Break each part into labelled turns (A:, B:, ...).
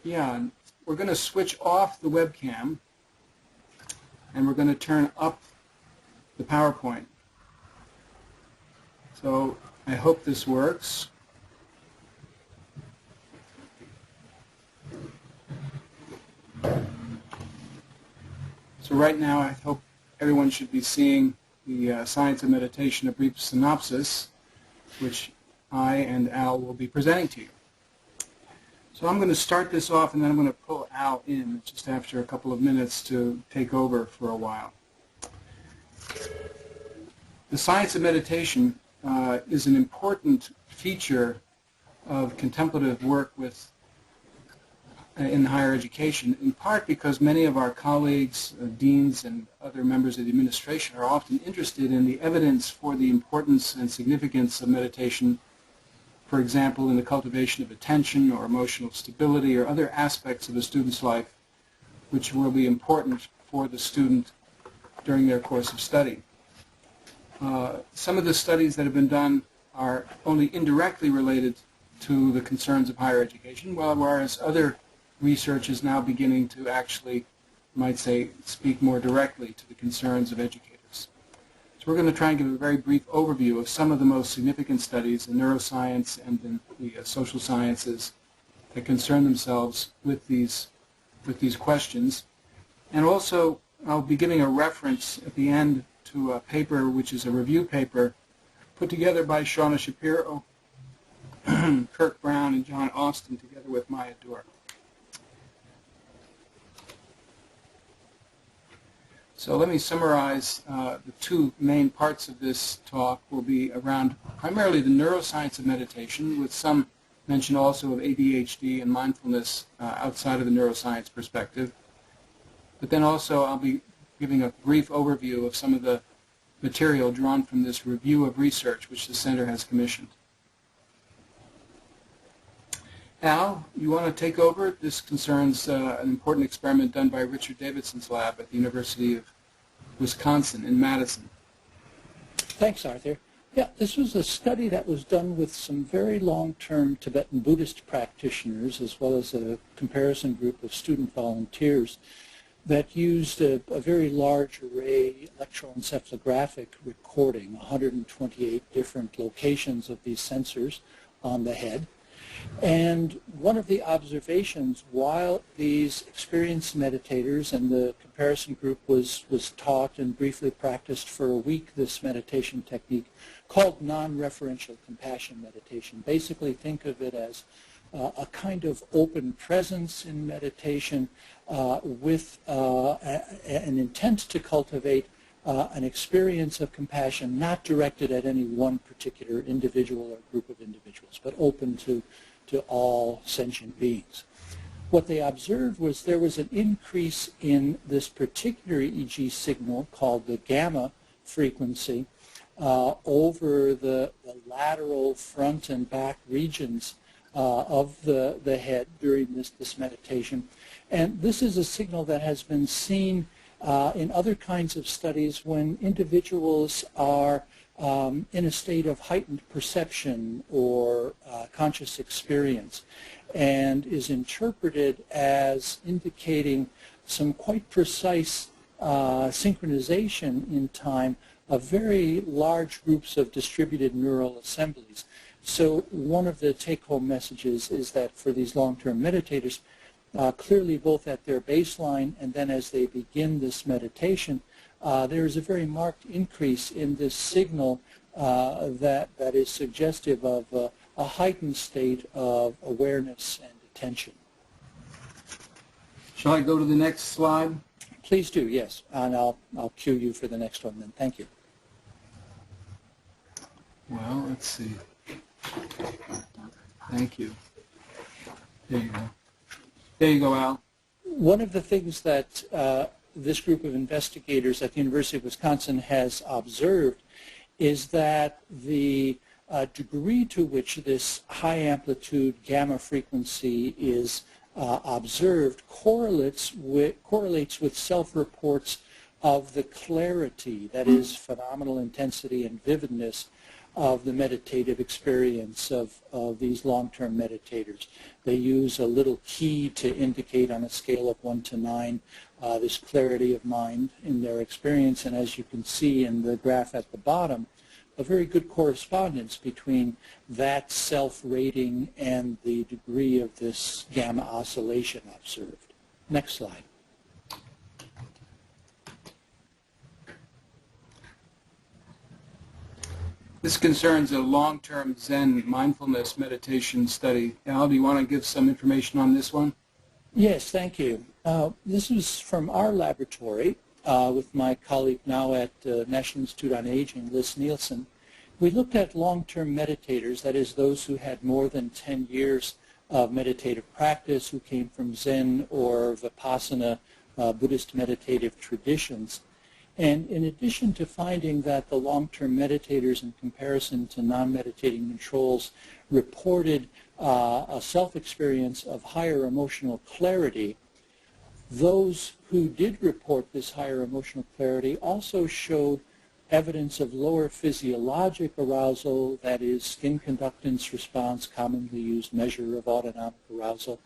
A: Yeah, we're going to switch off the webcam and we're going to turn up the PowerPoint. So I hope this works. So right now I hope everyone should be seeing the Science of Meditation, a brief synopsis, which I and Al will be presenting to you. So I'm going to start this off and then I'm going to pull Al in just after a couple of minutes to take over for a while. The science of meditation is an important feature of contemplative work in higher education, in part because many of our colleagues, deans, and other members of the administration are often interested in the evidence for the importance and significance of meditation, for example, in the cultivation of attention or emotional stability or other aspects of a student's life which will be important for the student during their course of study. Some of the studies that have been done are only indirectly related to the concerns of higher education, whereas other research is now beginning to actually, you might say, speak more directly to the concerns of educators. So we're going to try and give a very brief overview of some of the most significant studies in neuroscience and in the social sciences that concern themselves with these questions. And also, I'll be giving a reference at the end to a paper which is a review paper put together by Shauna Shapiro, Kirk Brown, and John Austin, together with Maya Dore. So let me summarize. The two main parts of this talk will be around primarily the neuroscience of meditation, with some mention also of ADHD and mindfulness outside of the neuroscience perspective. But then also I'll be giving a brief overview of some of the material drawn from this review of research which the Center has commissioned. Al, you want to take over? This concerns an important experiment done by Richard Davidson's lab at the University of Wisconsin in Madison.
B: Thanks, Arthur. Yeah, this was a study that was done with some very long-term Tibetan Buddhist practitioners, as well as a comparison group of student volunteers that used a very large array electroencephalographic recording, 128 different locations of these sensors on the head. And one of the observations while these experienced meditators and the comparison group was taught and briefly practiced for a week this meditation technique called non-referential compassion meditation. Basically think of it as a kind of open presence in meditation with an intent to cultivate an experience of compassion not directed at any one particular individual or group of individuals, but open to all sentient beings. What they observed was there was an increase in this particular EEG signal called the gamma frequency over the lateral front and back regions of the head during this meditation. And this is a signal that has been seen in other kinds of studies when individuals are in a state of heightened perception or conscious experience, and is interpreted as indicating some quite precise synchronization in time of very large groups of distributed neural assemblies. So one of the take-home messages is that for these long-term meditators, clearly both at their baseline and then as they begin this meditation, there is a very marked increase in this signal that is suggestive of a heightened state of awareness and attention.
A: Shall I go to the next slide?
B: Please do, yes, and I'll cue you for the next one then. Thank you.
A: Well, let's see. Thank you. There you go. There you go, Al.
B: One of the things that this group of investigators at the University of Wisconsin has observed is that the degree to which this high amplitude gamma frequency is observed correlates with self-reports of the clarity, that is phenomenal intensity and vividness, of the meditative experience of these long-term meditators. They use a little key to indicate on a scale of 1 to 9 this clarity of mind in their experience, and as you can see in the graph at the bottom, a very good correspondence between that self-rating and the degree of this gamma oscillation observed. Next slide.
A: This concerns a long-term Zen mindfulness meditation study. Al, do you want to give some information on this one?
B: Yes, thank you. This is from our laboratory with my colleague now at National Institute on Aging, Liz Nielsen. We looked at long-term meditators, that is those who had more than 10 years of meditative practice, who came from Zen or Vipassana Buddhist meditative traditions. And in addition to finding that the long-term meditators in comparison to non-meditating controls reported a self-experience of higher emotional clarity, those who did report this higher emotional clarity also showed evidence of lower physiologic arousal, that is skin conductance response, commonly used measure of autonomic arousal,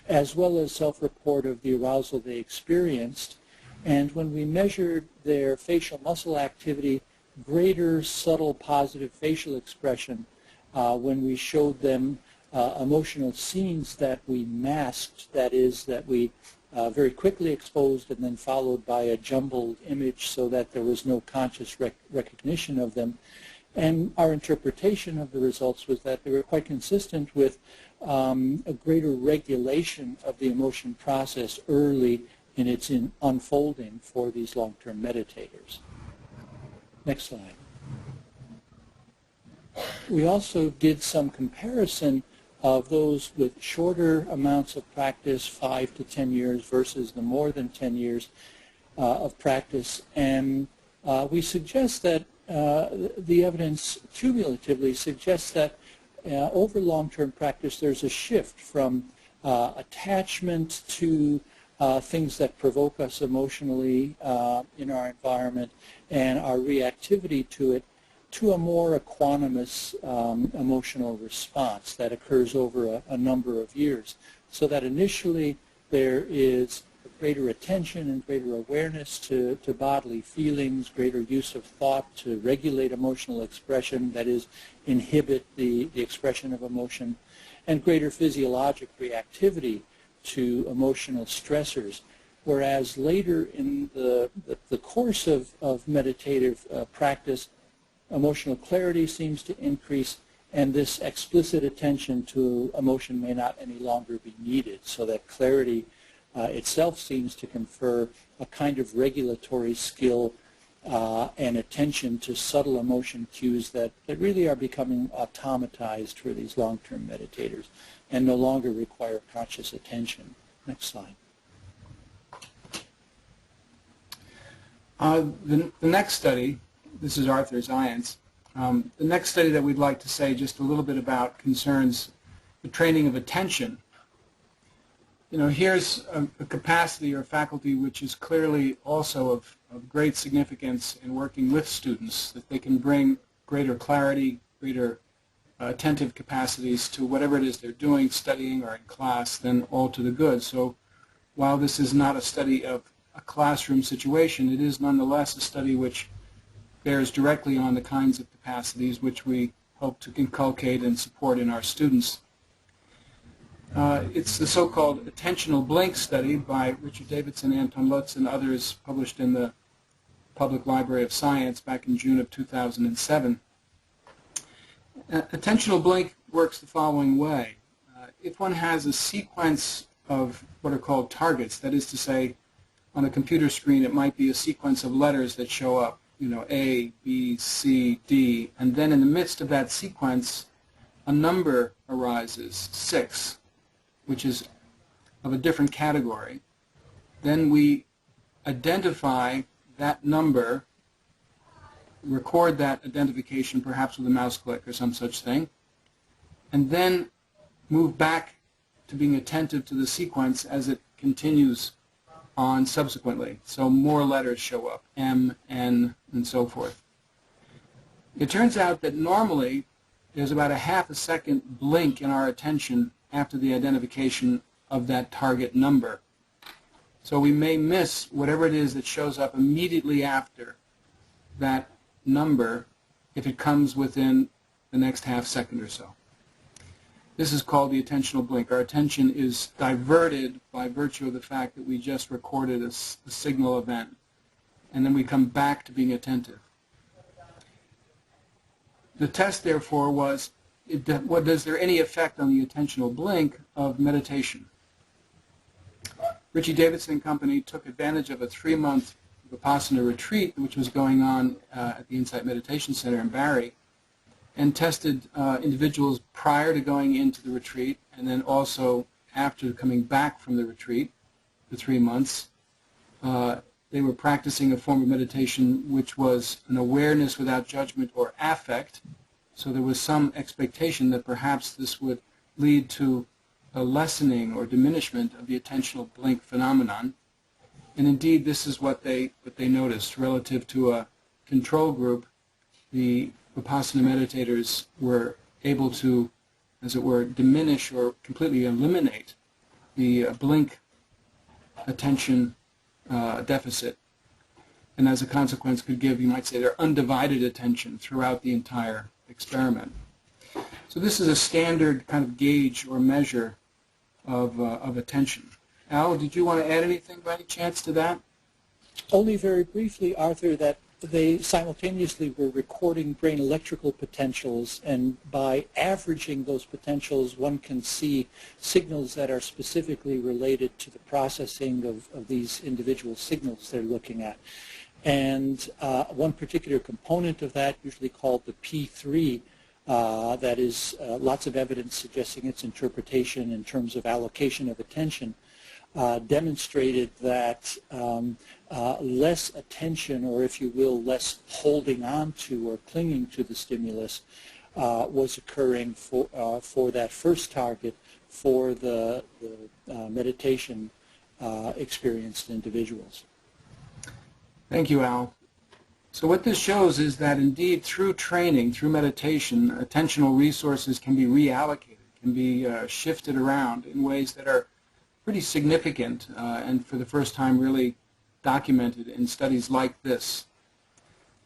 B: as well as self-report of the arousal they experienced. And when we measured their facial muscle activity, greater subtle positive facial expression when we showed them emotional scenes that we masked, that is, that we very quickly exposed and then followed by a jumbled image so that there was no conscious recognition of them. And our interpretation of the results was that they were quite consistent with a greater regulation of the emotion process early in its unfolding for these long-term meditators. Next slide. We also did some comparison of those with shorter amounts of practice, 5 to 10 years, versus the more than 10 years of practice. And we suggest that the evidence cumulatively suggests that over long-term practice there's a shift from attachment to things that provoke us emotionally in our environment and our reactivity to it, to a more equanimous emotional response that occurs over a number of years. So that initially there is greater attention and greater awareness to bodily feelings, greater use of thought to regulate emotional expression, that is, inhibit the expression of emotion, and greater physiologic reactivity to emotional stressors. Whereas later in the course of meditative practice, emotional clarity seems to increase, and this explicit attention to emotion may not any longer be needed, so that clarity itself seems to confer a kind of regulatory skill and attention to subtle emotion cues that really are becoming automatized for these long-term meditators and no longer require conscious attention. Next slide.
A: The next study, this is Arthur Zajonc. The next study that we'd like to say just a little bit about concerns the training of attention. You know, here's a capacity or faculty which is clearly also of great significance in working with students, that they can bring greater clarity, greater attentive capacities to whatever it is they're doing, studying or in class, then all to the good. So while this is not a study of a classroom situation, it is nonetheless a study which bears directly on the kinds of capacities which we hope to inculcate and support in our students. It's the so-called attentional blink study by Richard Davidson, Anton Lutz, and others, published in the Public Library of Science back in June of 2007. Attentional blink works the following way. If one has a sequence of what are called targets, that is to say, on a computer screen it might be a sequence of letters that show up, you know, A, B, C, D, and then in the midst of that sequence a number arises, 6, which is of a different category. Then we identify that number, record that identification perhaps with a mouse click or some such thing, and then move back to being attentive to the sequence as it continues on subsequently. So more letters show up, M, N, and so forth. It turns out that normally there's about a half a second blink in our attention after the identification of that target number. So we may miss whatever it is that shows up immediately after that number if it comes within the next half second or so. This is called the attentional blink. Our attention is diverted by virtue of the fact that we just recorded a signal event, and then we come back to being attentive. The test, therefore, was, is there any effect on the attentional blink of meditation? Richie Davidson and company took advantage of a 3-month Vipassana retreat, which was going on at the Insight Meditation Center in Barrie, and tested individuals prior to going into the retreat and then also after coming back from the retreat for 3 months. They were practicing a form of meditation which was an awareness without judgment or affect, so there was some expectation that perhaps this would lead to a lessening or diminishment of the attentional blink phenomenon. And indeed, this is what they noticed relative to a control group. The Vipassana meditators were able to, as it were, diminish or completely eliminate the blink attention deficit, and as a consequence could give, you might say, their undivided attention throughout the entire experiment. So this is a standard kind of gauge or measure of attention. Al, did you want to add anything by any chance to that?
B: Only very briefly, Arthur, that they simultaneously were recording brain electrical potentials, and by averaging those potentials, one can see signals that are specifically related to the processing of these individual signals they're looking at. And one particular component of that, usually called the P3, that is lots of evidence suggesting its interpretation in terms of allocation of attention, demonstrated that less attention, or if you will, less holding on to or clinging to the stimulus was occurring for that first target for the meditation experienced individuals.
A: Thank you, Al. So what this shows is that indeed through training, through meditation, attentional resources can be reallocated, can be shifted around in ways that are pretty significant and for the first time really documented in studies like this.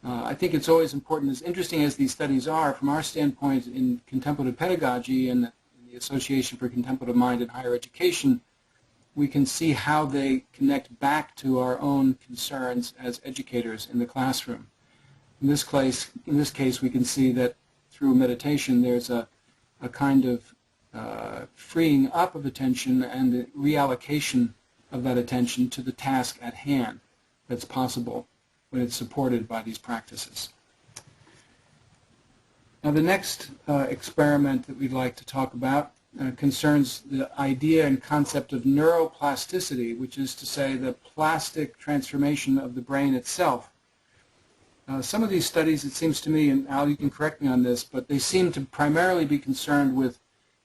A: I think it's always important, as interesting as these studies are, from our standpoint in contemplative pedagogy and the Association for Contemplative Mind in Higher Education, we can see how they connect back to our own concerns as educators in the classroom. In this case, we can see that through meditation there's a kind of freeing up of attention and the reallocation of that attention to the task at hand that's possible when it's supported by these practices. Now the next experiment that we'd like to talk about concerns the idea and concept of neuroplasticity, which is to say the plastic transformation of the brain itself. Some of these studies, it seems to me, and Al, you can correct me on this, but they seem to primarily be concerned with,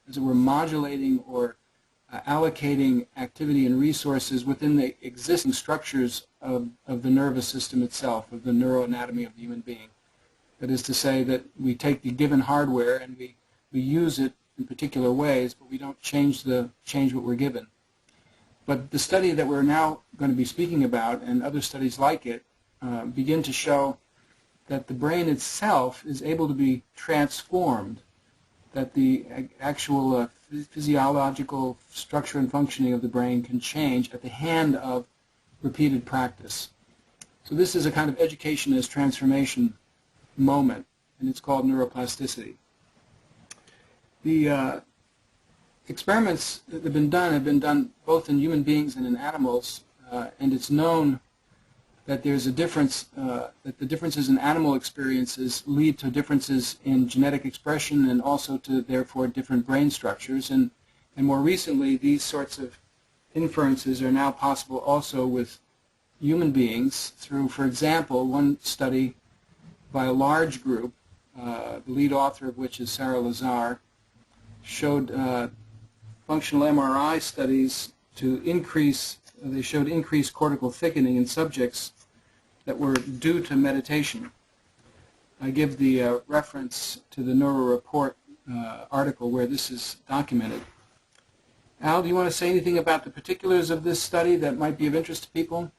A: as it were, modulating or allocating activity and resources within the existing structures of the nervous system itself, of the neuroanatomy of the human being. That is to say that we take the given hardware and we use it in particular ways, but we don't change what we're given. But the study that we're now going to be speaking about, and other studies like it, begin to show that the brain itself is able to be transformed, that the actual physiological structure and functioning of the brain can change at the hand of repeated practice. So this is a kind of education as transformation moment, and it's called neuroplasticity. The experiments that have been done both in human beings and in animals, and it's known that there's a difference, that the differences in animal experiences lead to differences in genetic expression and also to, therefore, different brain structures. And more recently, these sorts of inferences are now possible also with human beings through, for example, one study by a large group, the lead author of which is Sarah Lazar, showed functional MRI studies to increase, they showed increased cortical thickening in subjects that were due to meditation. I give the reference to the Neuro Report article where this is documented. Al, do you want to say anything about the particulars of this study that might be of interest to people?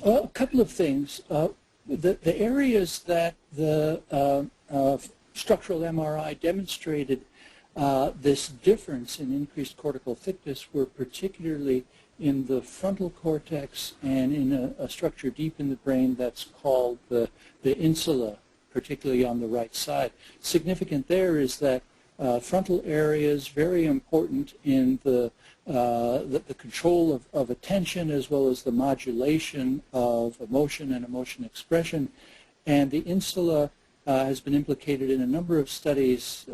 B: A couple of things. The areas that the structural MRI demonstrated this difference in increased cortical thickness were particularly in the frontal cortex and in a structure deep in the brain that's called the insula, particularly on the right side. Significant there is that frontal area is very important in the control of attention as well as the modulation of emotion and emotion expression. And the insula has been implicated in a number of studies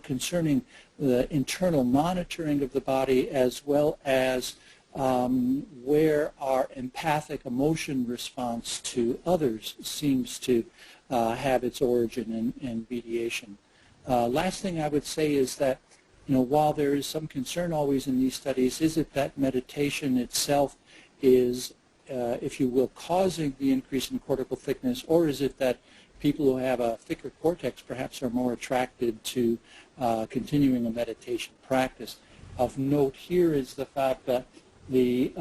B: concerning the internal monitoring of the body as well as where our empathic emotion response to others seems to have its origin and mediation. Last thing I would say is that, while there is some concern always in these studies, is it that meditation itself is, if you will, causing the increase in cortical thickness, or is it that people who have a thicker cortex perhaps are more attracted to continuing a meditation practice? Of note here is the fact that the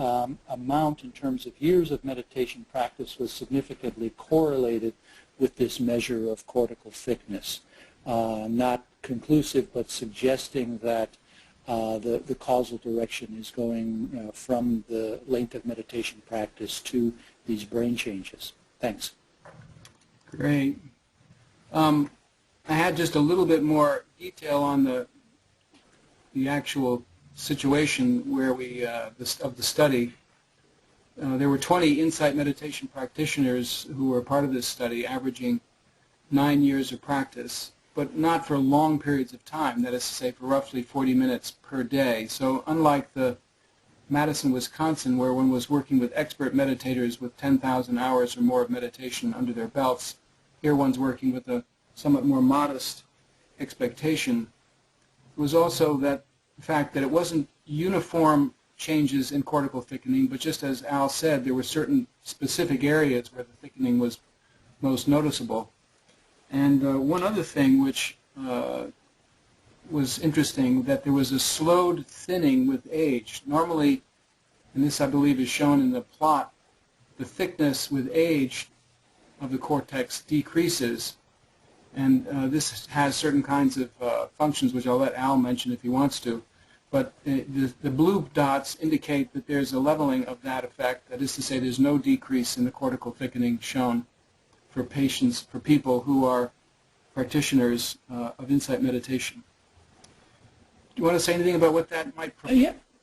B: amount in terms of years of meditation practice was significantly correlated with this measure of cortical thickness. Not conclusive, but suggesting that the causal direction is going from the length of meditation practice to these brain changes. Thanks.
A: Great. I had just a little bit more detail on the actual situation where of the study. There were 20 insight meditation practitioners who were part of this study, averaging 9 years of practice, but not for long periods of time, that is to say for roughly 40 minutes per day. So unlike the Madison, Wisconsin, where one was working with expert meditators with 10,000 hours or more of meditation under their belts, here one's working with a somewhat more modest expectation. It was also the fact that it wasn't uniform changes in cortical thickening, but just as Al said, there were certain specific areas where the thickening was most noticeable. And one other thing which was interesting, that there was a slowed thinning with age. Normally, and this I believe is shown in the plot, the thickness with age of the cortex decreases, and this has certain kinds of functions which I'll let Al mention if he wants to. But the blue dots indicate that there's a leveling of that effect. That is to say, there's no decrease in the cortical thickening shown for people who are practitioners of insight meditation. Do you want to say anything about what that might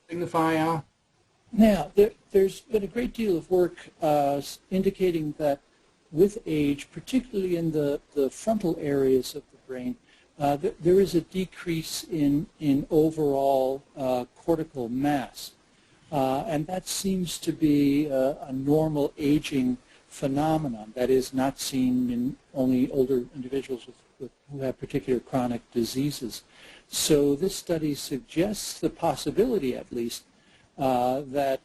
A: signify, Al?
B: Now, there's been a great deal of work indicating that with age, particularly in the frontal areas of the brain, there is a decrease in overall cortical mass. And that seems to be a normal aging phenomenon that is not seen in only older individuals who have particular chronic diseases. So this study suggests the possibility, at least, that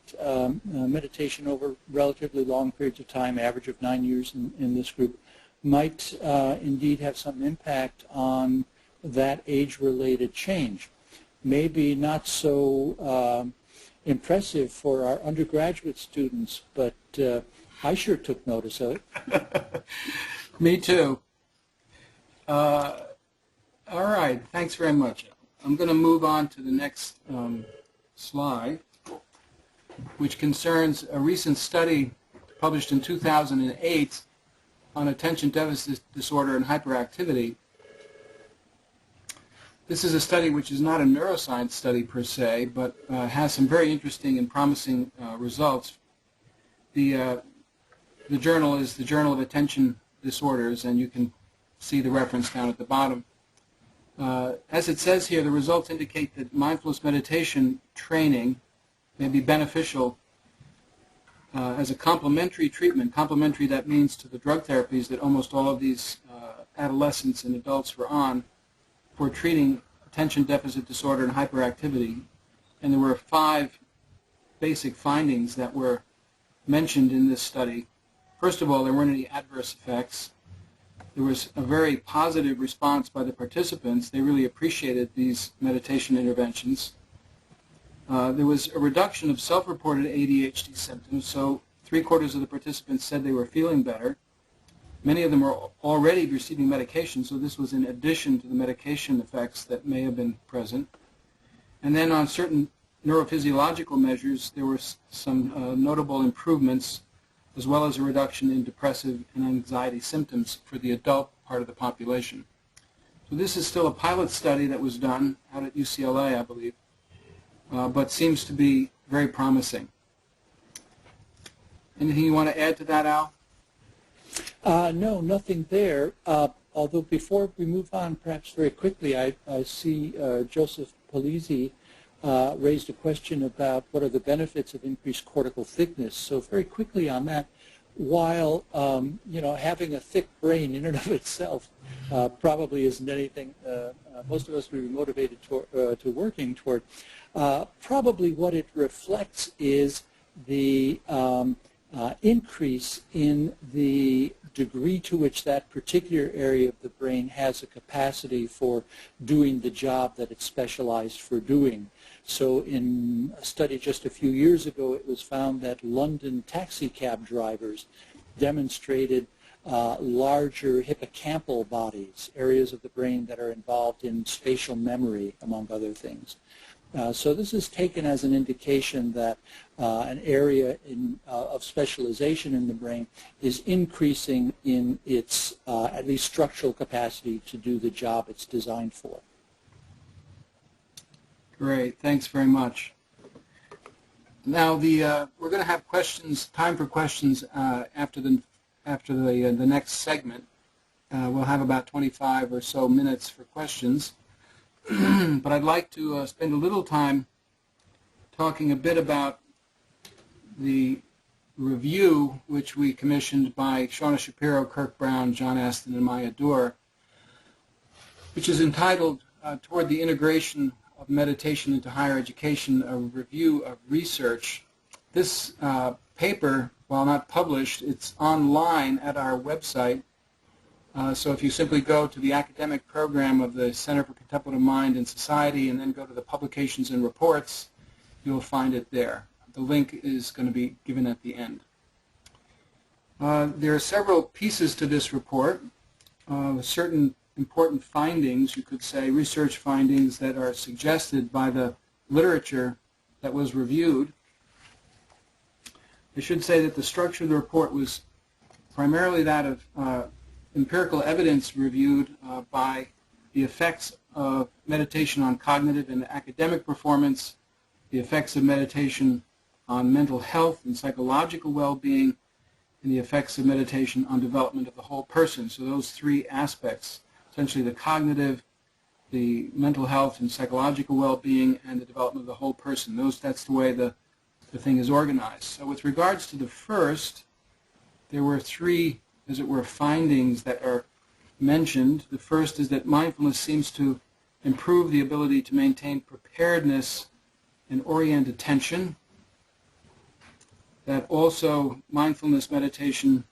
B: meditation over relatively long periods of time, average of 9 years in this group, might indeed have some impact on that age-related change. Maybe not so impressive for our undergraduate students, but I sure took notice of it.
A: Me too. All right, thanks very much. I'm going to move on to the next slide, which concerns a recent study published in 2008 on attention deficit disorder and hyperactivity. This is a study which is not a neuroscience study per se, but has some very interesting and promising results. The journal is the Journal of Attention Disorders, and you can see the reference down at the bottom. As it says here, the results indicate that mindfulness meditation training may be beneficial as a complementary treatment. Complementary, that means to the drug therapies that almost all of these adolescents and adults were on for treating attention deficit disorder and hyperactivity. And there were 5 basic findings that were mentioned in this study. First of all, there weren't any adverse effects. There was a very positive response by the participants. They really appreciated these meditation interventions. There was a reduction of self-reported ADHD symptoms, so 3/4 of the participants said they were feeling better. Many of them were already receiving medication, so this was in addition to the medication effects that may have been present. And then on certain neurophysiological measures, there were some notable improvements, as well as a reduction in depressive and anxiety symptoms for the adult part of the population. So this is still a pilot study that was done out at UCLA, I believe, but seems to be very promising. Anything you want to add to that, Al?
B: No, nothing there. Although before we move on, perhaps very quickly, I see Joseph Polizzi raised a question about what are the benefits of increased cortical thickness. So very quickly on that, while having a thick brain in and of itself probably isn't anything most of us would be motivated to working toward, probably what it reflects is the increase in the degree to which that particular area of the brain has a capacity for doing the job that it's specialized for doing. So in a study just a few years ago, it was found that London taxi cab drivers demonstrated larger hippocampal bodies, areas of the brain that are involved in spatial memory, among other things. So this is taken as an indication that an area of specialization in the brain is increasing in its at least structural capacity to do the job it's designed for.
A: Great, thanks very much. Now we're going to have time for questions after the next segment. We'll have about 25 or so minutes for questions. But I'd like to spend a little time talking a bit about the review which we commissioned by Shauna Shapiro, Kirk Brown, John Aston, and Maya Dore, which is entitled Toward the Integration of Meditation into Higher Education, a Review of Research. This paper, while not published, it's online at our website. So if you simply go to the academic program of the Center for Contemplative Mind and Society and then go to the Publications and Reports, you'll find it there. The link is going to be given at the end. There are several pieces to this report, certain important findings, you could say, research findings that are suggested by the literature that was reviewed. I should say that the structure of the report was primarily that of empirical evidence reviewed by the effects of meditation on cognitive and academic performance, the effects of meditation on mental health and psychological well-being, and the effects of meditation on development of the whole person. So those three aspects, essentially the cognitive, the mental health and psychological well-being, and the development of the whole person. That's the way the thing is organized. So with regards to the first, there were three, as it were, findings that are mentioned. The first is that mindfulness seems to improve the ability to maintain preparedness and orient attention. That also mindfulness meditation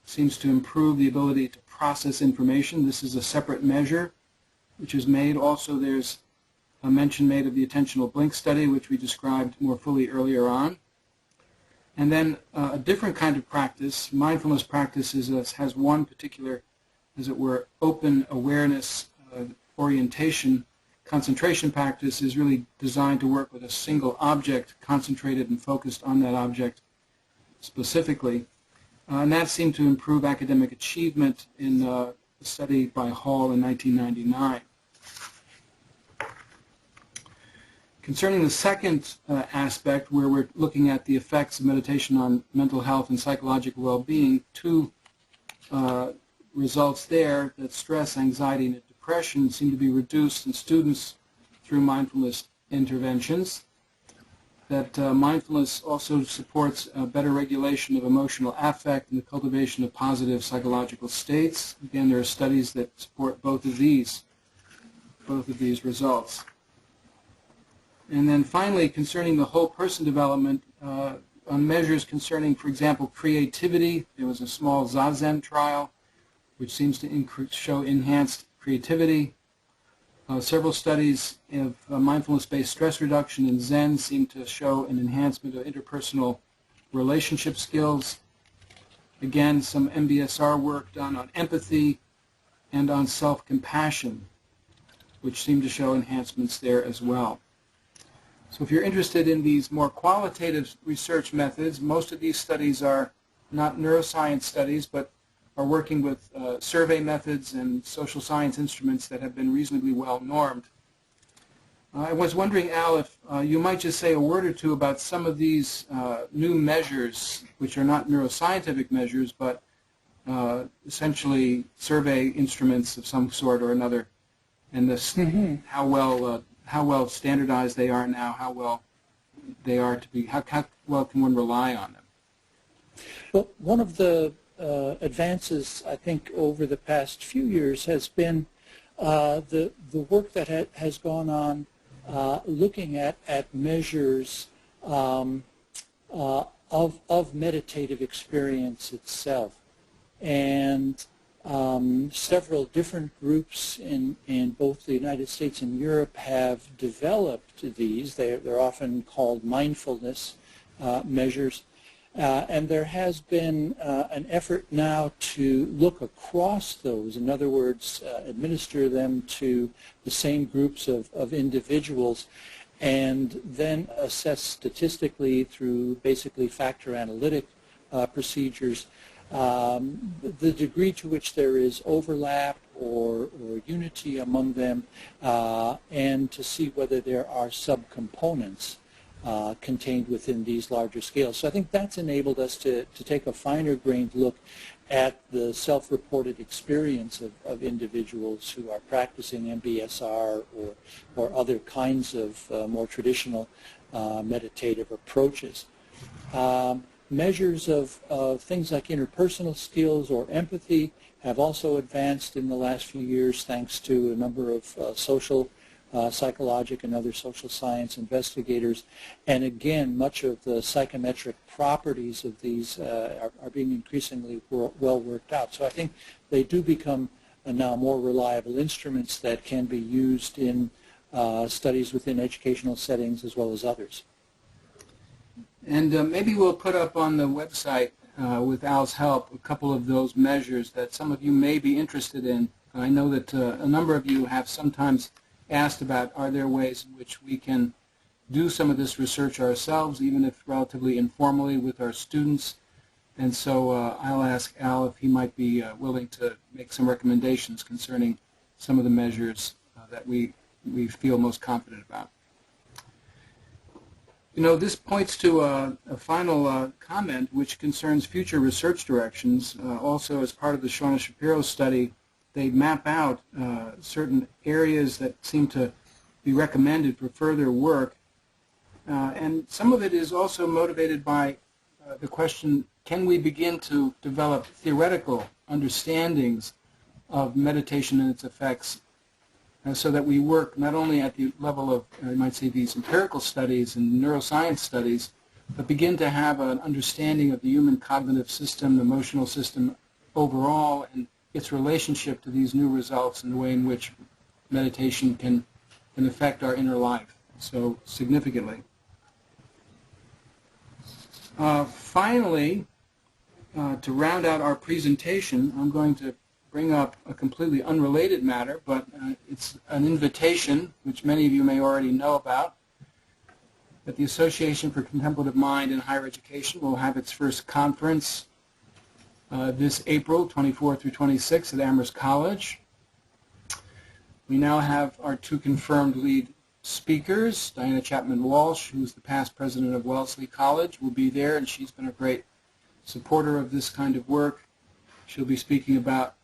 A: seems to improve the ability to process information. This is a separate measure which is made. Also, there's a mention made of the attentional blink study, which we described more fully earlier on. And then a different kind of practice, mindfulness practice, has one particular, as it were, open awareness orientation. Concentration practice is really designed to work with a single object, concentrated and focused on that object specifically. And that seemed to improve academic achievement in a study by Hall in 1999. Concerning the second aspect, where we're looking at the effects of meditation on mental health and psychological well-being, two results there, that stress, anxiety, and depression seem to be reduced in students through mindfulness interventions. That mindfulness also supports better regulation of emotional affect and the cultivation of positive psychological states. Again, there are studies that support both of these results. And then finally, concerning the whole person development, on measures concerning, for example, creativity, there was a small Zazen trial which seems to show enhanced creativity. Several studies of mindfulness-based stress reduction in Zen seem to show an enhancement of interpersonal relationship skills. Again, some MBSR work done on empathy and on self-compassion, which seem to show enhancements there as well. So if you're interested in these more qualitative research methods, most of these studies are not neuroscience studies, but are working with survey methods and social science instruments that have been reasonably well normed. I was wondering, Al, if you might just say a word or two about some of these new measures, which are not neuroscientific measures, but essentially survey instruments of some sort or another, and this, how well standardized they are now, how well they are to be, how well can one rely on them?
B: Well, one of the advances, I think, over the past few years has been the work that has gone on looking at measures of meditative experience itself. And several different groups in both the United States and Europe have developed these. They're often called mindfulness measures. And there has been an effort now to look across those, in other words, administer them to the same groups of individuals, and then assess statistically through basically factor analytic procedures the degree to which there is overlap or unity among them, and to see whether there are subcomponents contained within these larger scales. So I think that's enabled us to take a finer-grained look at the self-reported experience of individuals who are practicing MBSR or other kinds of more traditional meditative approaches. Measures of things like interpersonal skills or empathy have also advanced in the last few years thanks to a number of social psychologic and other social science investigators. And again, much of the psychometric properties of these are being increasingly well worked out. So I think they do become now more reliable instruments that can be used in studies within educational settings as well as others.
A: And maybe we'll put up on the website, with Al's help, a couple of those measures that some of you may be interested in. I know that a number of you have sometimes asked about, are there ways in which we can do some of this research ourselves, even if relatively informally with our students. And so I'll ask Al if he might be willing to make some recommendations concerning some of the measures that we feel most confident about. You know, this points to a final comment which concerns future research directions. Also, as part of the Shauna Shapiro study, they map out certain areas that seem to be recommended for further work. And some of it is also motivated by the question, can we begin to develop theoretical understandings of meditation and its effects so that we work not only at the level of, I might say, these empirical studies and neuroscience studies, but begin to have an understanding of the human cognitive system, the emotional system overall, and its relationship to these new results and the way in which meditation can affect our inner life so significantly. Finally, to round out our presentation, I'm going to bring up a completely unrelated matter, but it's an invitation, which many of you may already know about, that the Association for Contemplative Mind in Higher Education will have its first conference this April, 24 through 26, at Amherst College. We now have our two confirmed lead speakers. Diana Chapman-Walsh, who's the past president of Wellesley College, will be there, and she's been a great supporter of this kind of work. She'll be speaking about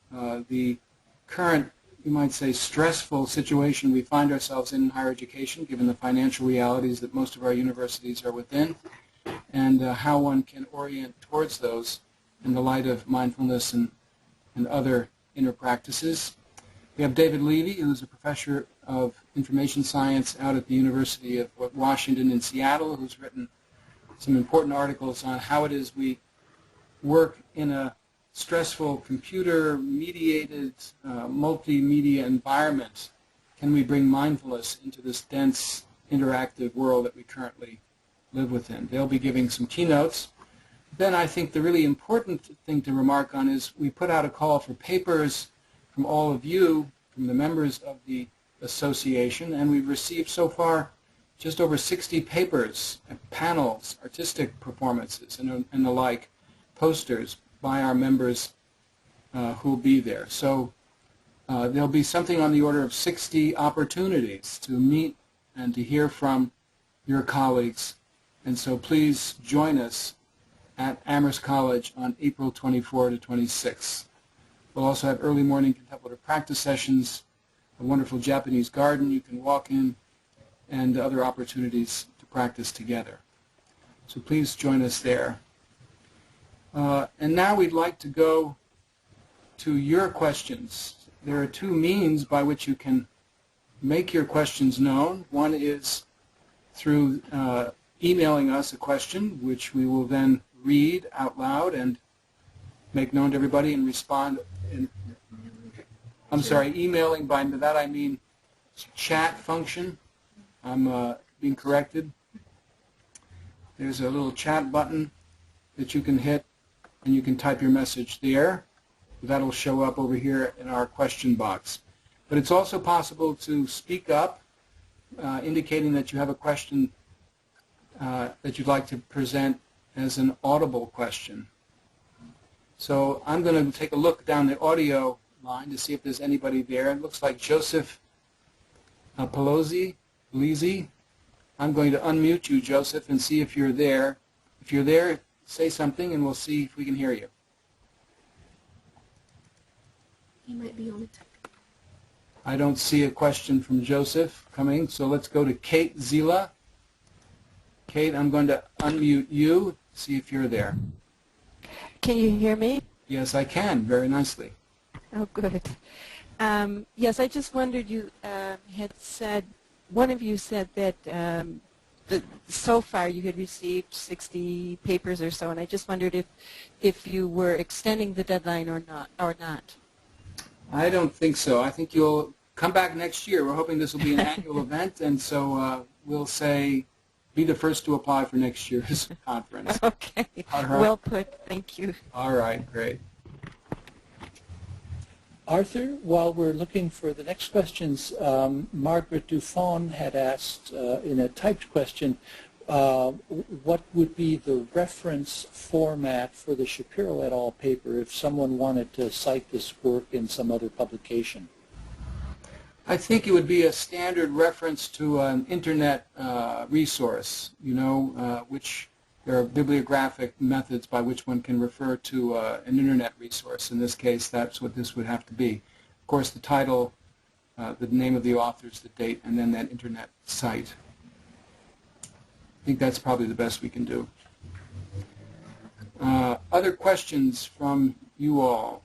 A: the current, you might say, stressful situation we find ourselves in higher education, given the financial realities that most of our universities are within, and how one can orient towards those in the light of mindfulness and other inner practices. We have David Levy, who's a professor of information science out at the University of Washington in Seattle, who's written some important articles on how it is we work in a stressful computer-mediated multimedia environment can we bring mindfulness into this dense, interactive world that we currently live within. They'll be giving some keynotes. Then I think the really important thing to remark on is we put out a call for papers from all of you, from the members of the association, and we've received so far just over 60 papers, panels, artistic performances, and the like, posters by our members who will be there. So there'll be something on the order of 60 opportunities to meet and to hear from your colleagues. And so please join us at Amherst College on April 24 to 26. We'll also have early morning contemplative practice sessions, a wonderful Japanese garden you can walk in, and other opportunities to practice together. So please join us there. And now we'd like to go to your questions. There are two means by which you can make your questions known. One is through emailing us a question, which we will then read out loud and make known to everybody and respond. Emailing, by that I mean chat function. I'm being corrected. There's a little chat button that you can hit, and you can type your message there. That'll show up over here in our question box. But it's also possible to speak up, indicating that you have a question that you'd like to present as an audible question. So I'm going to take a look down the audio line to see if there's anybody there. It looks like Joseph Palozzi. I'm going to unmute you, Joseph, and see if you're there. If you're there, say something, and we'll see if we can hear you.
C: He might be on it.
A: I don't see a question from Joseph coming, so let's go to Kate Zila. Kate, I'm going to unmute you, see if you're there.
D: Can you hear me?
A: Yes, I can, very nicely.
D: Oh, good. Yes, I just wondered, you had said, one of you said that so far you had received 60 papers or so, and I just wondered if you were extending the deadline or not.
A: I don't think so. I think you'll come back next year. We're hoping this will be an annual event, and so we'll say be the first to apply for next year's conference.
D: Okay.
A: All right.
D: Well put. Thank you.
A: All right. Great.
B: Arthur, while we're looking for the next questions, Margaret Dufon had asked in a typed question, what would be the reference format for the Shapiro et al. Paper if someone wanted to cite this work in some other publication?
A: I think it would be a standard reference to an internet resource, which there are bibliographic methods by which one can refer to an internet resource. In this case, that's what this would have to be. Of course, the title, the name of the authors, the date, and then that internet site. I think that's probably the best we can do. Other questions from you all?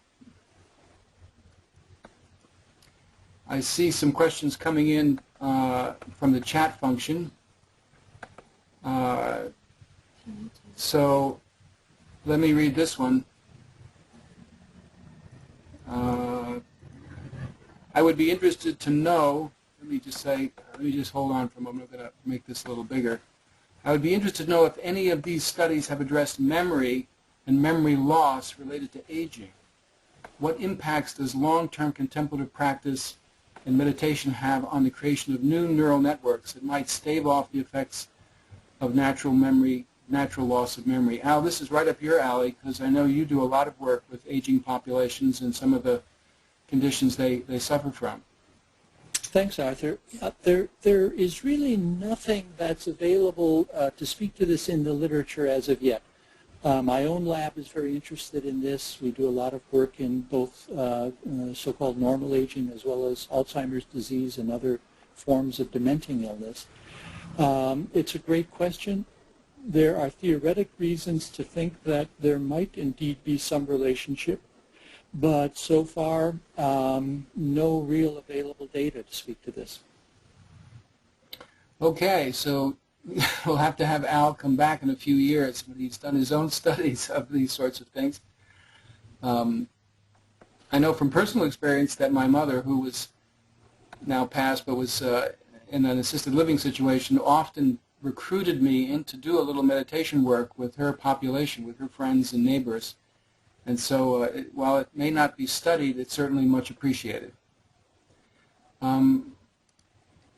A: I see some questions coming in from the chat function. So let me read this one. I would be interested to know, let me just hold on for a moment. I'm going to make this a little bigger. I would be interested to know if any of these studies have addressed memory and memory loss related to aging. What impacts does long-term contemplative practice and meditation have on the creation of new neural networks that might stave off the effects of natural loss of memory? Al, this is right up your alley because I know you do a lot of work with aging populations and some of the conditions they suffer from.
B: Thanks, Arthur. There is really nothing that's available to speak to this in the literature as of yet. My own lab is very interested in this. We do a lot of work in both so-called normal aging as well as Alzheimer's disease and other forms of dementing illness. It's a great question. There are theoretic reasons to think that there might indeed be some relationship, but so far no real available data to speak to this.
A: Okay, so we'll have to have Al come back in a few years when he's done his own studies of these sorts of things. I know from personal experience that my mother, who was now passed but was in an assisted living situation, often recruited me in to do a little meditation work with her population, with her friends and neighbors. And so while it may not be studied, it's certainly much appreciated.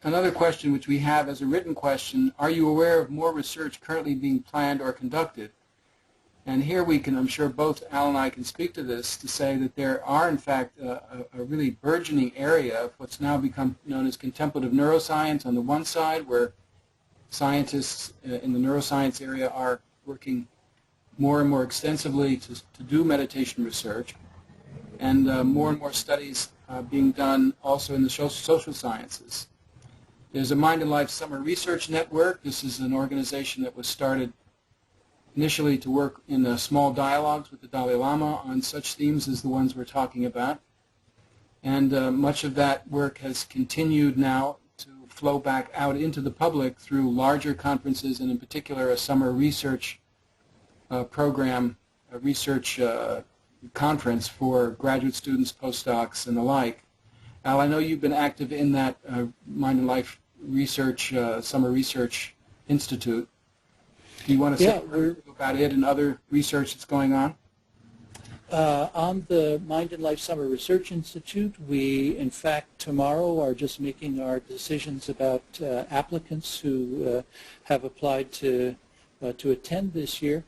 A: Another question which we have as a written question, are you aware of more research currently being planned or conducted? And here we can, I'm sure both Al and I can speak to this, to say that there are in fact a really burgeoning area of what's now become known as contemplative neuroscience on the one side, where scientists in the neuroscience area are working more and more extensively to do meditation research, and more and more studies being done also in the social sciences. There's a Mind and Life Summer Research Network. This is an organization that was started initially to work in small dialogues with the Dalai Lama on such themes as the ones we're talking about. And much of that work has continued now to flow back out into the public through larger conferences, and in particular a summer research program, a research conference for graduate students, postdocs, and the like. Al, I know you've been active in that Mind and Life Research, Summer Research Institute. Do you want to say about it and other research that's going on?
B: On the Mind and Life Summer Research Institute, we, in fact, tomorrow are just making our decisions about applicants who have applied to attend this year.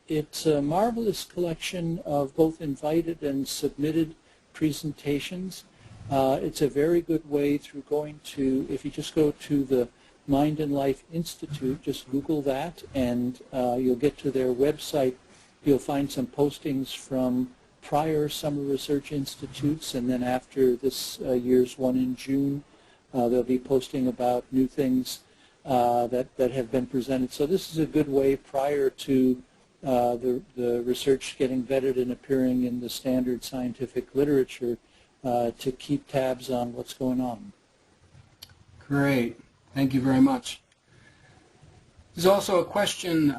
B: It's a marvelous collection of both invited and submitted presentations. It's a very good way through going to, if you just go to the Mind and Life Institute, just Google that, and you'll get to their website. You'll find some postings from prior summer research institutes, and then after this year's one in June, they'll be posting about new things that have been presented. So this is a good way prior to the research getting vetted and appearing in the standard scientific literature to keep tabs on what's going on.
A: Great. Thank you very much. There's also a question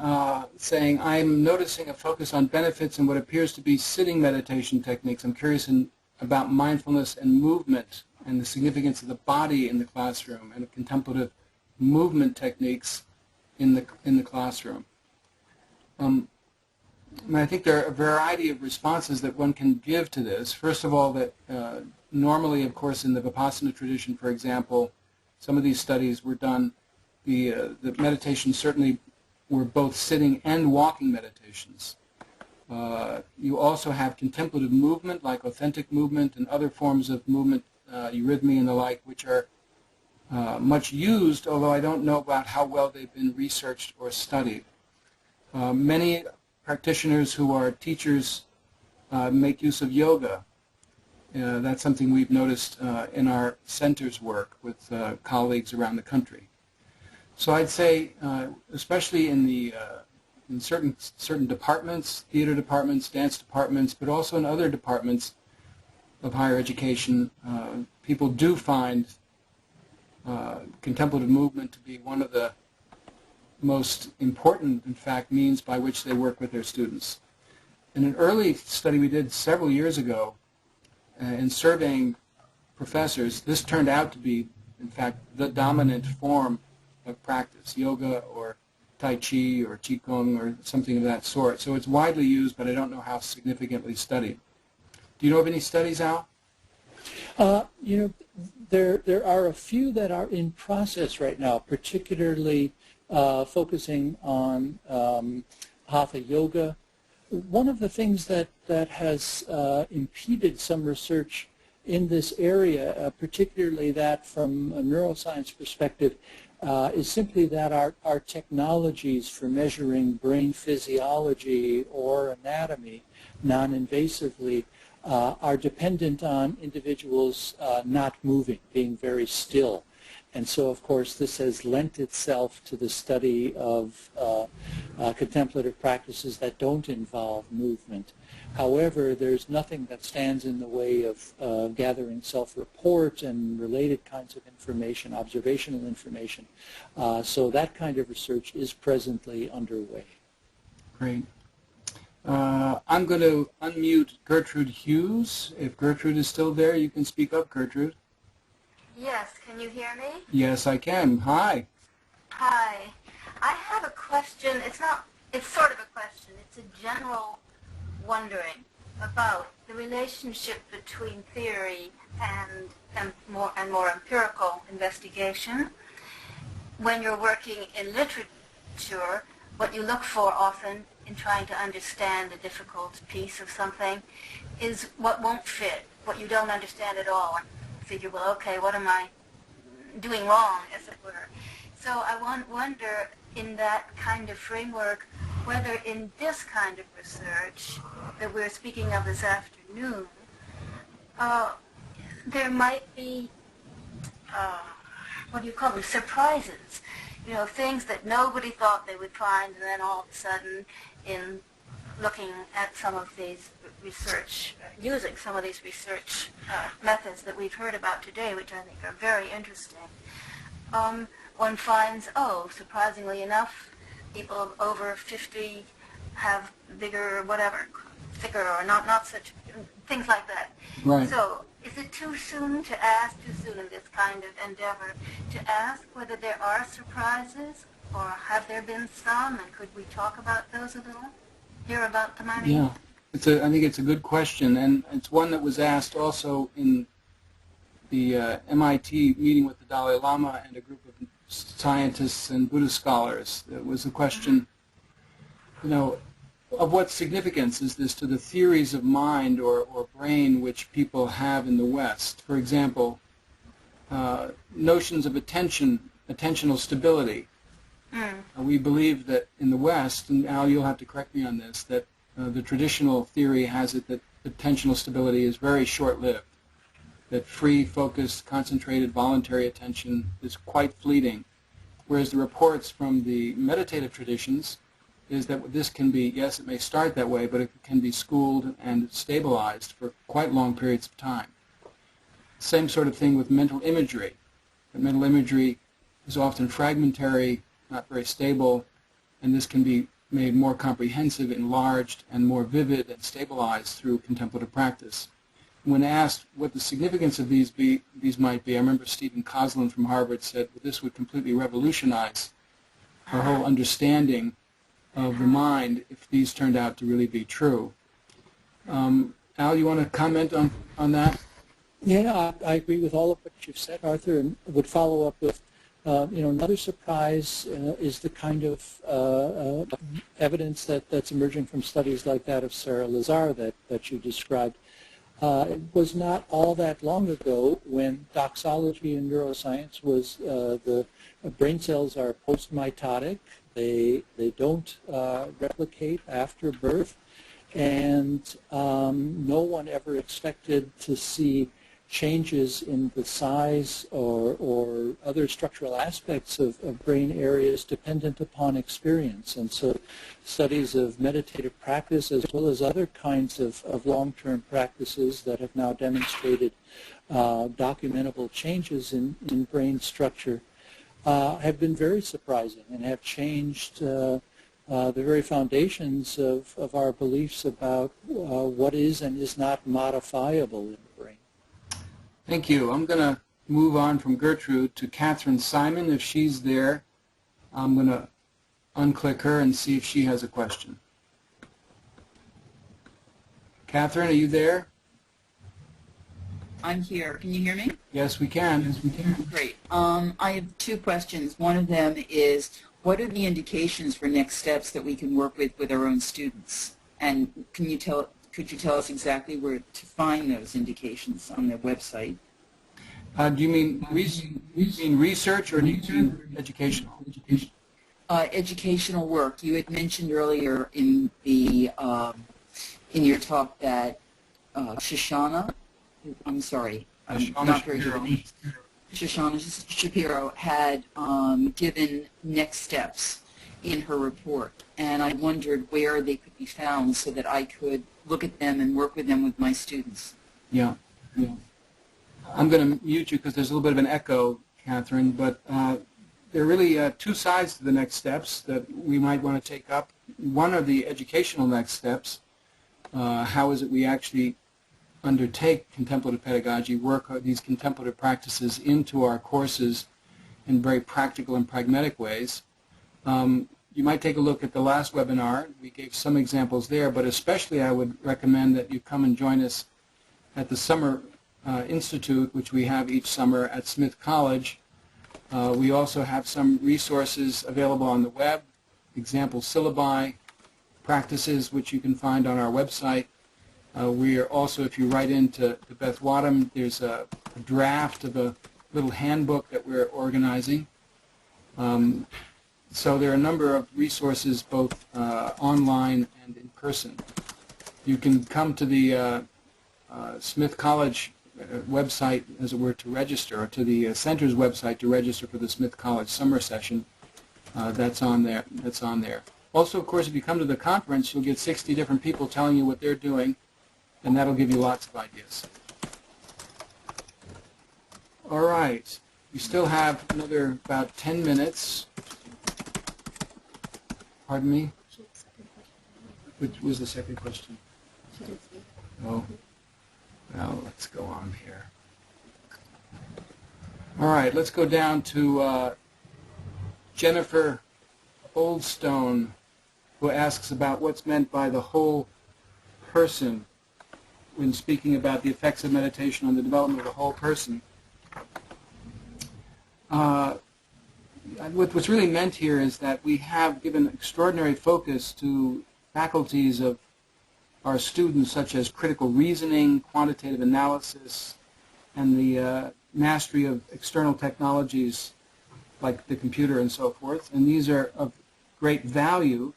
A: saying, I'm noticing a focus on benefits in what appears to be sitting meditation techniques. I'm curious about mindfulness and movement and the significance of the body in the classroom and of contemplative movement techniques in the classroom. I think there are a variety of responses that one can give to this. First of all, that normally, of course, in the Vipassana tradition, for example, some of these studies were done, the meditations certainly were both sitting and walking meditations. You also have contemplative movement, like authentic movement and other forms of movement, eurythmy and the like, which are much used, although I don't know about how well they've been researched or studied. Many practitioners who are teachers make use of yoga. That's something we've noticed in our center's work with colleagues around the country. So I'd say, especially in certain departments, theater departments, dance departments, but also in other departments of higher education, people do find contemplative movement to be one of the most important, in fact, means by which they work with their students. In an early study we did several years ago in surveying professors, this turned out to be, in fact, the dominant form of practice, yoga or Tai Chi or Qigong or something of that sort. So it's widely used, but I don't know how significantly studied. Do you know of any studies, Al?
B: There are a few that are in process right now, particularly focusing on Hatha Yoga. One of the things that has impeded some research in this area, particularly that from a neuroscience perspective, is simply that our technologies for measuring brain physiology or anatomy non-invasively are dependent on individuals not moving, being very still. And so, of course, this has lent itself to the study of contemplative practices that don't involve movement. However, there's nothing that stands in the way of gathering self-report and related kinds of information, observational information. So that kind of research is presently underway.
A: Great. I'm going to unmute Gertrude Hughes. If Gertrude is still there, you can speak up, Gertrude.
E: Yes, can you hear me?
A: Yes, I can. Hi.
E: Hi. I have a question. It's sort of a question. It's a general wondering about the relationship between theory and more empirical investigation. When you're working in literature, what you look for often in trying to understand a difficult piece of something is what won't fit, what you don't understand at all. And figure, well, okay, what am I doing wrong, as it were? So I wonder, in that kind of framework, whether in this kind of research that we're speaking of this afternoon, there might be, what do you call them, surprises. You know, things that nobody thought they would find, and then all of a sudden, in looking at some of these research, using some of these research methods that we've heard about today, which I think are very interesting, one finds, oh, surprisingly enough, people over 50 have bigger, whatever, thicker or not such, things like that.
A: Right.
E: So is it too soon in this kind of endeavor, to ask whether there are surprises, or have there been some, and could we talk about those a little? Hear about them, I mean?
A: Yeah. I think it's a good question, and it's one that was asked also in the MIT meeting with the Dalai Lama and a group of scientists and Buddhist scholars. It was a question, you know, of what significance is this to the theories of mind or brain which people have in the West? For example, notions of attentional stability. We believe that in the West, and Al, you'll have to correct me on this, that the traditional theory has it that attentional stability is very short-lived, that free, focused, concentrated, voluntary attention is quite fleeting, whereas the reports from the meditative traditions is that this can be, yes, it may start that way, but it can be schooled and stabilized for quite long periods of time. Same sort of thing with mental imagery. The mental imagery is often fragmentary, not very stable, and this can be made more comprehensive, enlarged, and more vivid and stabilized through contemplative practice. When asked what the significance of these might be, I remember Stephen Koslin from Harvard said that this would completely revolutionize our whole understanding of the mind if these turned out to really be true. Al, you want to comment on that?
B: Yeah, I agree with all of what you've said, Arthur, and would follow up with, another surprise is the kind of evidence that's emerging from studies like that of Sarah Lazar that you described. It was not all that long ago when doxology in neuroscience was the brain cells are post-mitotic. They don't replicate after birth, and no one ever expected to see changes in the size or other structural aspects of brain areas dependent upon experience. And so studies of meditative practice as well as other kinds of long-term practices that have now demonstrated documentable changes in brain structure have been very surprising and have changed the very foundations of our beliefs about what is and is not modifiable in the brain.
A: Thank you. I'm going to move on from Gertrude to Catherine Simon. If she's there, I'm going to unclick her and see if she has a question. Catherine, are you there?
F: I'm here. Can you hear me?
A: Yes, we can. Yes, we can.
F: Great. I have two questions. One of them is, what are the indications for next steps that we can work with our own students? And could you tell us exactly where to find those indications on their website?
A: Do you mean research or do you mean educational?
F: Educational work. You had mentioned earlier in the in your talk that Shoshana, I'm sorry, I'm not very good at names. Shoshana Shapiro had given next steps in her report, and I wondered where they could be found so that I could look at them and work with them with my students.
A: Yeah. I'm going to mute you because there's a little bit of an echo, Catherine, but there are really two sides to the next steps that we might want to take up. One are the educational next steps. How is it we actually undertake contemplative pedagogy, work these contemplative practices into our courses in very practical and pragmatic ways. You might take a look at the last webinar. We gave some examples there, but especially I would recommend that you come and join us at the Summer Institute, which we have each summer at Smith College. We also have some resources available on the web, example syllabi, practices which you can find on our website. We are also, if you write into Beth Wadham, there's a draft of a little handbook that we're organizing. So there are a number of resources both online and in person. You can come to the Smith College website, as it were, to register, or to the center's website to register for the Smith College summer session. That's on there. That's on there. Also, of course, if you come to the conference, you'll get 60 different people telling you what they're doing, and that'll give you lots of ideas. All right. We still have another about 10 minutes. Pardon me? Which was the second question? Oh. Well, let's go on here. All right, let's go down to Jennifer Oldstone, who asks about what's meant by the whole person when speaking about the effects of meditation on the development of the whole person. What's really meant here is that we have given extraordinary focus to faculties of our students, such as critical reasoning, quantitative analysis, and the mastery of external technologies like the computer and so forth. And these are of great value,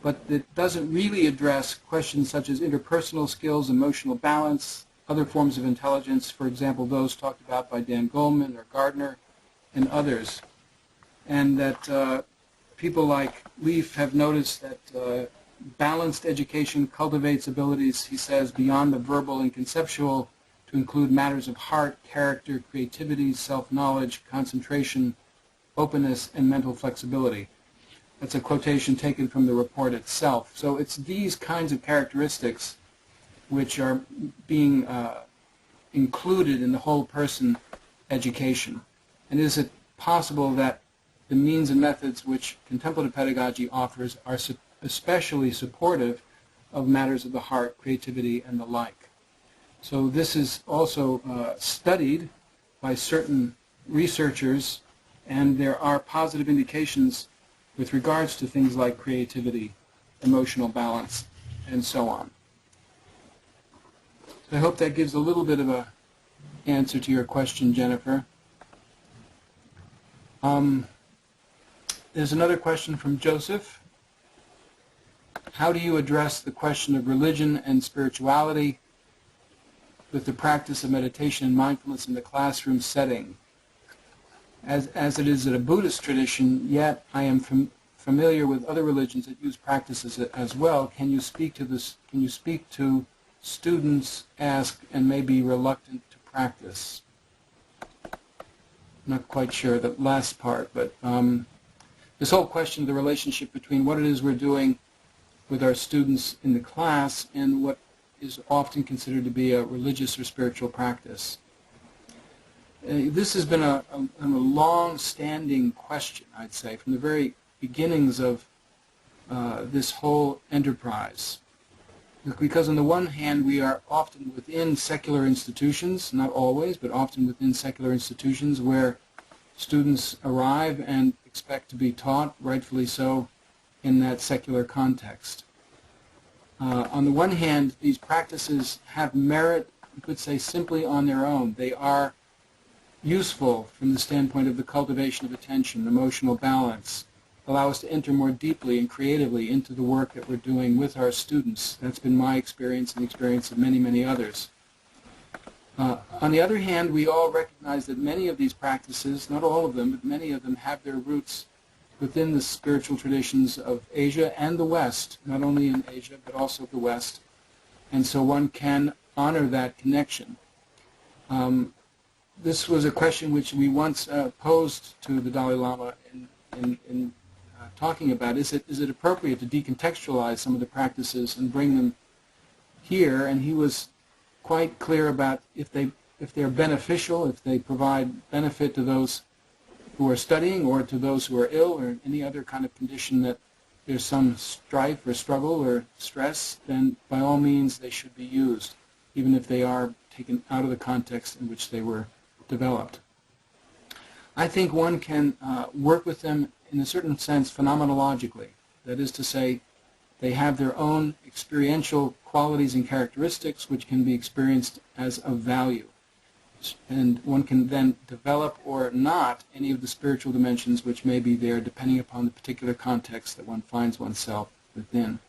A: but it doesn't really address questions such as interpersonal skills, emotional balance, other forms of intelligence, for example, those talked about by Dan Goleman or Gardner and others. And that people like Leaf have noticed that balanced education cultivates abilities, he says, beyond the verbal and conceptual to include matters of heart, character, creativity, self-knowledge, concentration, openness, and mental flexibility. That's a quotation taken from the report itself. So it's these kinds of characteristics which are being included in the whole person education. And is it possible that the means and methods which contemplative pedagogy offers are especially supportive of matters of the heart, creativity, and the like? So this is also studied by certain researchers, and there are positive indications with regards to things like creativity, emotional balance, and so on. So I hope that gives a little bit of an answer to your question, Jennifer. There's another question from Joseph. How do you address the question of religion and spirituality with the practice of meditation and mindfulness in the classroom setting? As it is in a Buddhist tradition, yet I am familiar with other religions that use practices as well. Can you speak to this? Can you speak to students ask and may be reluctant to practice? Not quite sure the last part, but this whole question of the relationship between what it is we're doing with our students in the class and what is often considered to be a religious or spiritual practice. This has been a long-standing question, I'd say, from the very beginnings of this whole enterprise. Because on the one hand, we are often within secular institutions, not always, but often within secular institutions where students arrive and expect to be taught, rightfully so, in that secular context. On the one hand, these practices have merit, you could say, simply on their own. They are useful from the standpoint of the cultivation of attention, emotional balance, allow us to enter more deeply and creatively into the work that we're doing with our students. That's been my experience and the experience of many, many others. On the other hand, we all recognize that many of these practices, not all of them, but many of them have their roots within the spiritual traditions of Asia and the West, not only in Asia, but also the West. And so one can honor that connection. this was a question which we once posed to the Dalai Lama in talking about, is it appropriate to decontextualize some of the practices and bring them here? And he was quite clear about if they're beneficial, if they provide benefit to those who are studying or to those who are ill or any other kind of condition that there's some strife or struggle or stress, then by all means they should be used, even if they are taken out of the context in which they were developed. I think one can work with them in a certain sense phenomenologically. That is to say, they have their own experiential qualities and characteristics which can be experienced as of value. And one can then develop or not any of the spiritual dimensions which may be there depending upon the particular context that one finds oneself within.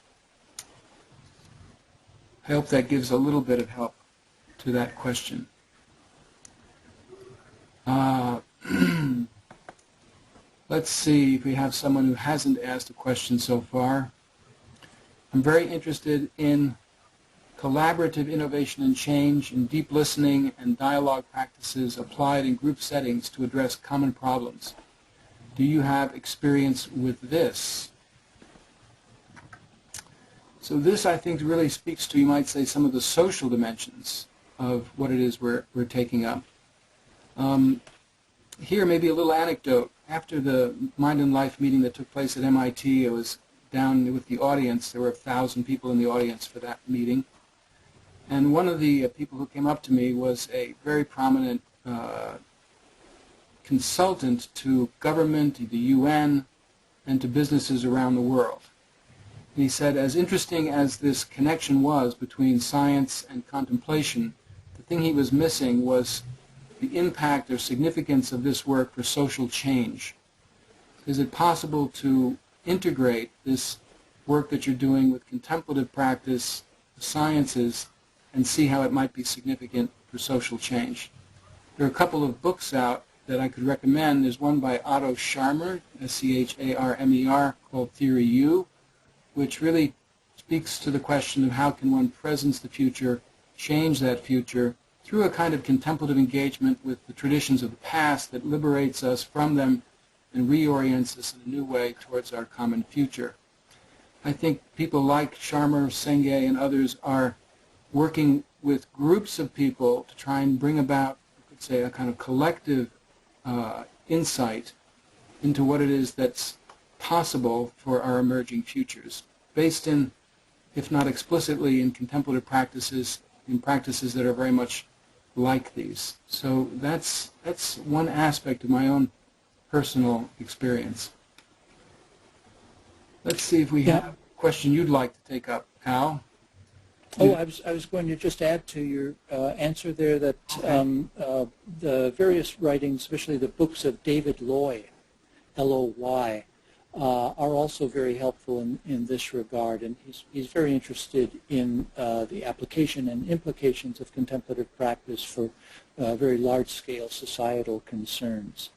A: I hope that gives a little bit of help to that question. Let's see if we have someone who hasn't asked a question so far. I'm very interested in collaborative innovation and change, in deep listening and dialogue practices applied in group settings to address common problems. Do you have experience with this? So this, I think, really speaks to, you might say, some of the social dimensions of what it is we're taking up. Here, maybe a little anecdote. After the Mind and Life meeting that took place at MIT, I was down with the audience. There were 1,000 people in the audience for that meeting. And one of the people who came up to me was a very prominent consultant to government, the UN, and to businesses around the world. And he said, as interesting as this connection was between science and contemplation, the thing he was missing was the impact or significance of this work for social change. Is it possible to integrate this work that you're doing with contemplative practice, the sciences, and see how it might be significant for social change? There are a couple of books out that I could recommend. There's one by Otto Scharmer, S-C-H-A-R-M-E-R, called Theory U, which really speaks to the question of how can one presence the future, change that future, through a kind of contemplative engagement with the traditions of the past that liberates us from them and reorients us in a new way towards our common future. I think people like Scharmer, Senge, and others are working with groups of people to try and bring about, I could say, a kind of collective insight into what it is that's possible for our emerging futures, based in, if not explicitly, in contemplative practices, in practices that are very much like these. So that's one aspect of my own personal experience. Let's see if we have a question you'd like to take up, Al.
B: Oh, I was going to just add to your answer there that the various writings, especially the books of David Loy, L-O-Y, are also very helpful in this regard, and he's very interested in the application and implications of contemplative practice for very large-scale societal concerns.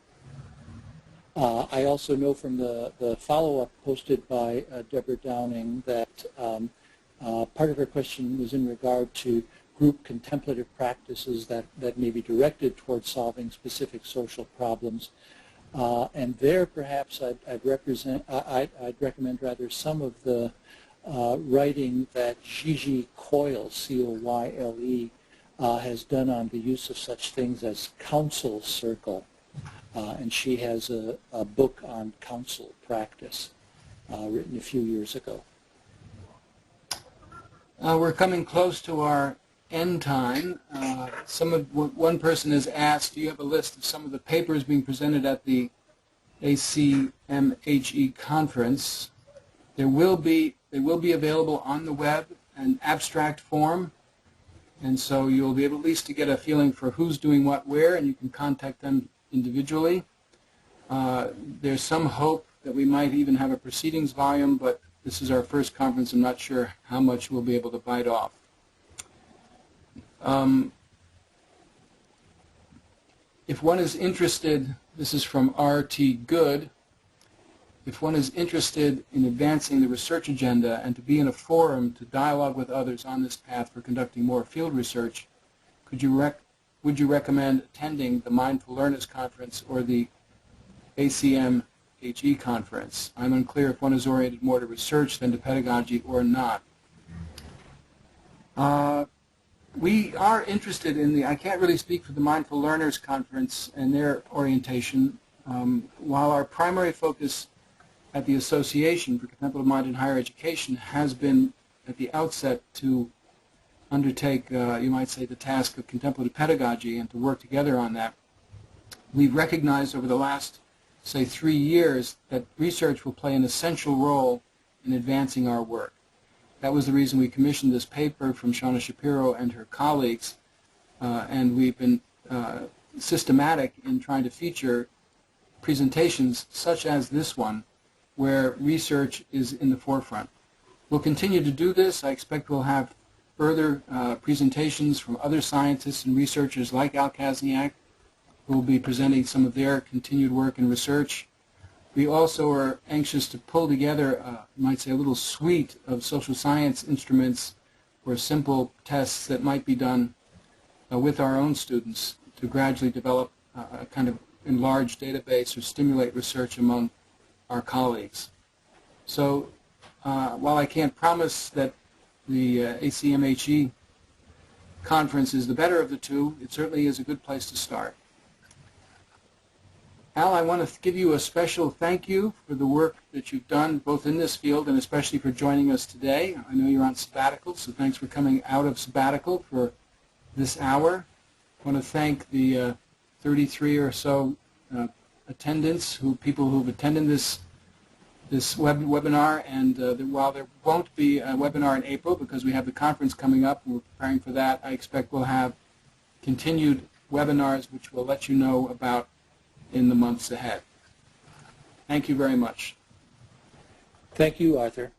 B: I also know from the follow-up posted by Deborah Downing that part of her question was in regard to group contemplative practices that may be directed towards solving specific social problems. And there, perhaps, I'd recommend rather some of the writing that Gigi Coyle, C-O-Y-L-E, has done on the use of such things as counsel circle. And she has a book on counsel practice written a few years ago.
A: We're coming close to our end time. One person has asked, do you have a list of some of the papers being presented at the ACMHE conference? They will be available on the web in abstract form, and so you'll be able at least to get a feeling for who's doing what where, and you can contact them individually. There's some hope that we might even have a proceedings volume, but this is our first conference. I'm not sure how much we'll be able to bite off. If one is interested, this is from R.T. Good, if one is interested in advancing the research agenda and to be in a forum to dialogue with others on this path for conducting more field research, could you would you recommend attending the Mindful Learners Conference or the ACMHE conference? I'm unclear if one is oriented more to research than to pedagogy or not. We are interested in I can't really speak for the Mindful Learners Conference and their orientation. While our primary focus at the Association for Contemplative Mind in Higher Education has been at the outset to undertake, you might say, the task of contemplative pedagogy and to work together on that, we've recognized over the last, say, 3 years that research will play an essential role in advancing our work. That was the reason we commissioned this paper from Shauna Shapiro and her colleagues, and we've been systematic in trying to feature presentations such as this one, where research is in the forefront. We'll continue to do this. I expect we'll have further presentations from other scientists and researchers like Al Kaszniak, who will be presenting some of their continued work and research. We also are anxious to pull together, you might say, a little suite of social science instruments or simple tests that might be done with our own students to gradually develop a kind of enlarged database or stimulate research among our colleagues. So while I can't promise that the ACMHE conference is the better of the two, it certainly is a good place to start. Al, I want to give you a special thank you for the work that you've done both in this field and especially for joining us today. I know you're on sabbatical, so thanks for coming out of sabbatical for this hour. I want to thank the 33 or so attendants, people who've attended this webinar, and while there won't be a webinar in April because we have the conference coming up and we're preparing for that, I expect we'll have continued webinars which we'll let you know about in the months ahead. Thank you very much.
B: Thank you, Arthur.